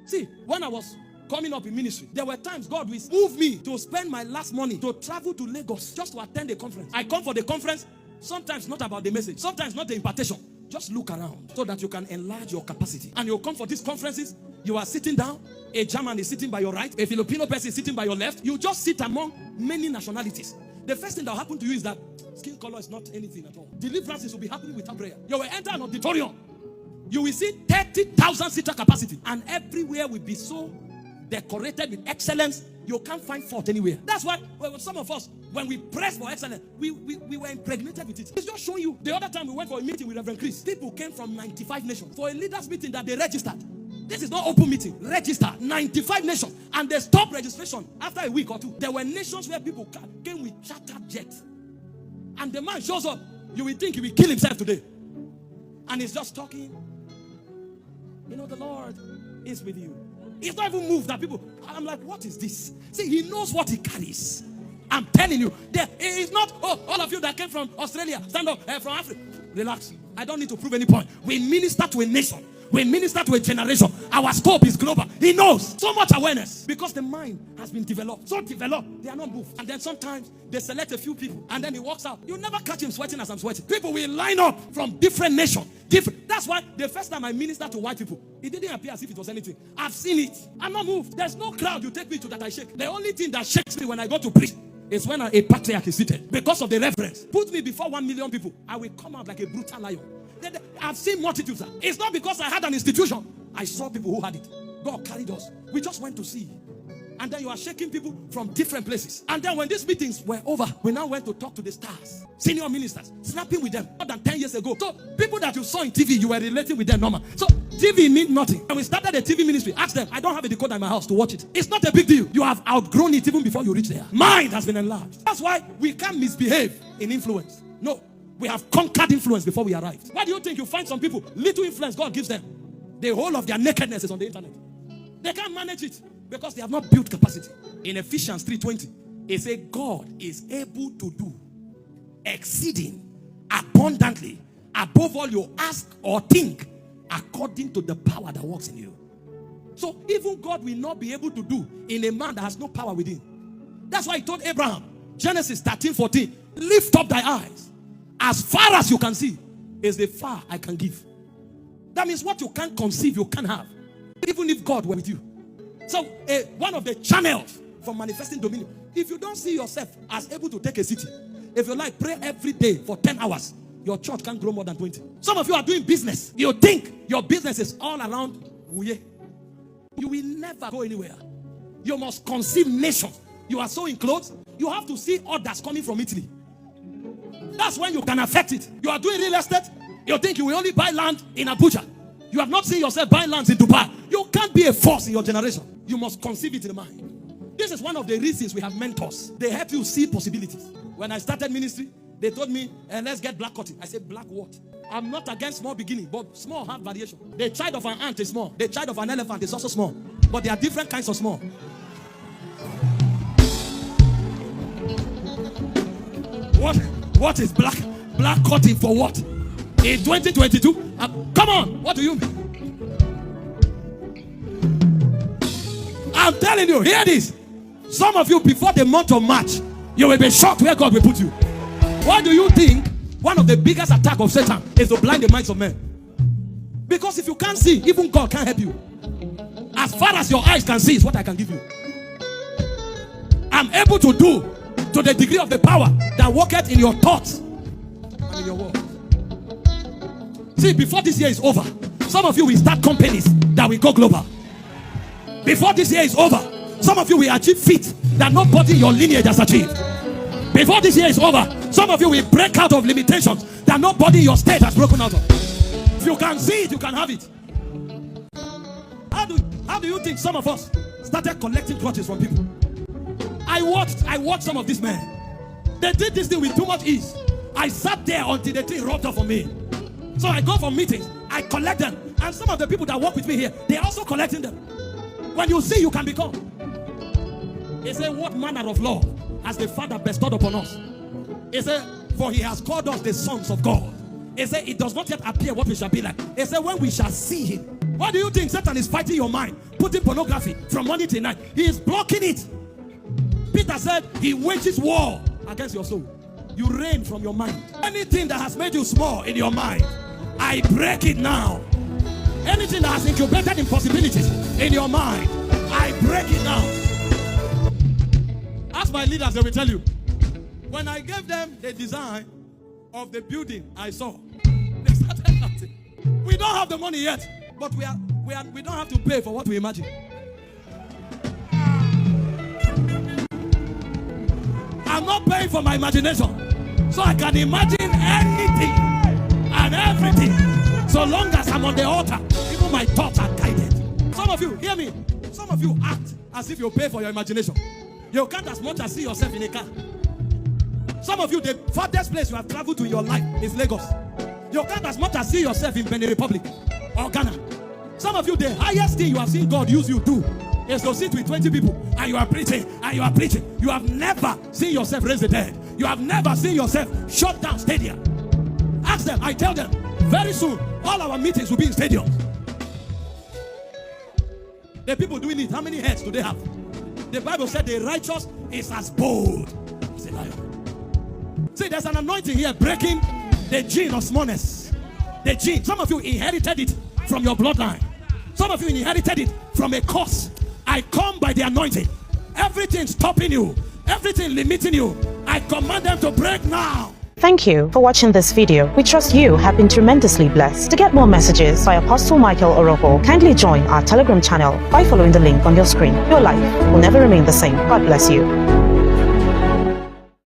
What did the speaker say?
See, when I was coming up in ministry, there were times God will move me to spend my last money to travel to Lagos just to attend a conference. I come for the conference, sometimes not about the message, sometimes not the impartation. Just look around so that you can enlarge your capacity. And you'll come for these conferences, you are sitting down, a German is sitting by your right, a Filipino person is sitting by your left. You just sit among many nationalities. The first thing that will happen to you is that skin color is not anything at all. Deliverances will be happening without prayer. You will enter an auditorium. You will see 30,000 seater capacity. And everywhere will be so decorated with excellence, you can't find fault anywhere. That's why some of us, when we press for excellence, we were impregnated with it. It's just showing you. The other time we went for a meeting with Reverend Chris, people came from 95 nations for a leaders meeting that they registered. This is not open meeting. Register 95 nations. And they stopped registration after a week or two. There were nations where people came with chartered jets. And the man shows up. You will think he will kill himself today. And he's just talking. You know, the Lord is with you. He's not even moved that people. I'm like, what is this? See, he knows what he carries. I'm telling you. It's not, all of you that came from Australia, stand up, from Africa. Relax. I don't need to prove any point. We minister to a nation. We minister to a generation. Our scope is global. He knows. So much awareness. Because the mind has been developed. So developed, they are not moved. And then sometimes they select a few people. And then he walks out. You never catch him sweating as I'm sweating. People will line up from different nations. That's why the first time I ministered to white people, it didn't appear as if it was anything. I've seen it. I'm not moved. There's no crowd you take me to that I shake. The only thing that shakes me when I go to preach is when a patriarch is seated. Because of the reverence. Put me before 1 million people. I will come out like a brutal lion. I've seen multitudes. It's not because I had an institution. I saw people who had it. God carried us. We just went to see. And then you are shaking people from different places. And then when these meetings were over, we now went to talk to the stars, senior ministers, snapping with them more than 10 years ago. So people that you saw in TV, you were relating with them normal. So TV means nothing. When we started a TV ministry, ask them, I don't have a decoder in my house to watch it. It's not a big deal. You have outgrown it even before you reach there. Mind has been enlarged. That's why we can't misbehave in influence. No. We have conquered influence before we arrived. Why do you think you find some people, little influence God gives them? The whole of their nakedness is on the internet. They can't manage it because they have not built capacity. In Ephesians 3:20, it says God is able to do exceeding abundantly above all you ask or think according to the power that works in you. So even God will not be able to do in a man that has no power within. That's why he told Abraham, Genesis 13:14, lift up thy eyes. As far as you can see is the far I can give. That means what you can't conceive, you can't have. Even if God were with you. So one of the channels for manifesting dominion, if you don't see yourself as able to take a city, if you like, pray every day for 10 hours, your church can't grow more than 20. Some of you are doing business. You think your business is all around Uye. You will never go anywhere. You must conceive nations. You are sewing clothes. You have to see orders coming from Italy. That's when you can affect it. You are doing real estate. You think you will only buy land in Abuja. You have not seen yourself buying lands in Dubai. You can't be a force in your generation. You must conceive it in the mind. This is one of the reasons we have mentors. They help you see possibilities. When I started ministry, they told me, let's get black cotton. I said, black what? I'm not against small beginning, but small have variation. The child of an ant is small. The child of an elephant is also small. But there are different kinds of small. What is black cotton for what? In 2022? Come on, what do you mean? I'm telling you, hear this. Some of you, before the month of March, you will be shocked where God will put you. Why do you think one of the biggest attacks of Satan is to blind the minds of men? Because if you can't see, even God can't help you. As far as your eyes can see is what I can give you. I'm able to do to the degree of the power that worketh in your thoughts and in your words. See, before this year is over, some of you will start companies that will go global. Before this year is over, some of you will achieve feats that nobody in your lineage has achieved. Before this year is over, some of you will break out of limitations that nobody in your state has broken out of. If you can see it, you can have it. How do you think some of us started collecting clutches from people? I watched some of these men. They did this thing with too much ease. I sat there until the thing rubbed off on me. So I go for meetings, I collect them. And some of the people that work with me here, they are also collecting them. When you see, you can become. He said, what manner of love has the Father bestowed upon us? He said, for he has called us the sons of God. He said, it does not yet appear what we shall be like. He said, when we shall see him, What do you think? Satan is fighting your mind, putting pornography from morning till night. He is blocking it. Peter said he wages war against your soul. You reign from your mind. Anything that has made you small in your mind, I break it now. Anything that has incubated impossibilities in your mind, I break it now. Ask my leaders, they will tell you. When I gave them the design of the building I saw, they started laughing. We don't have the money yet, but we don't have to pay for what we imagine. I'm not paying for my imagination, so I can imagine anything and everything. So long as I'm on the altar, even my thoughts are guided. Some of you, hear me, some of you act as if you pay for your imagination. You can't as much as see yourself in a car. Some of you, the farthest place you have traveled to in your life is Lagos. You can't as much as see yourself in Benin Republic or Ghana. Some of you, the highest thing you have seen God use you to is to sit with 20 people and you are preaching and you are preaching. You have never seen yourself raise the dead. You have never seen yourself shut down stadium. Ask them, I tell them, very soon, all our meetings will be in stadiums. The people doing it, how many heads do they have? The Bible said the righteous is as bold as a lion. See, there's an anointing here breaking the gene of smallness. The gene. Some of you inherited it from your bloodline. Some of you inherited it from a curse. I come by the anointing. Everything stopping you, everything limiting you, I command them to break now. Thank you for watching this video. We trust you have been tremendously blessed. To get more messages by Apostle Michael Orokpo, kindly join our Telegram channel by following the link on your screen. Your life will never remain the same. God bless you.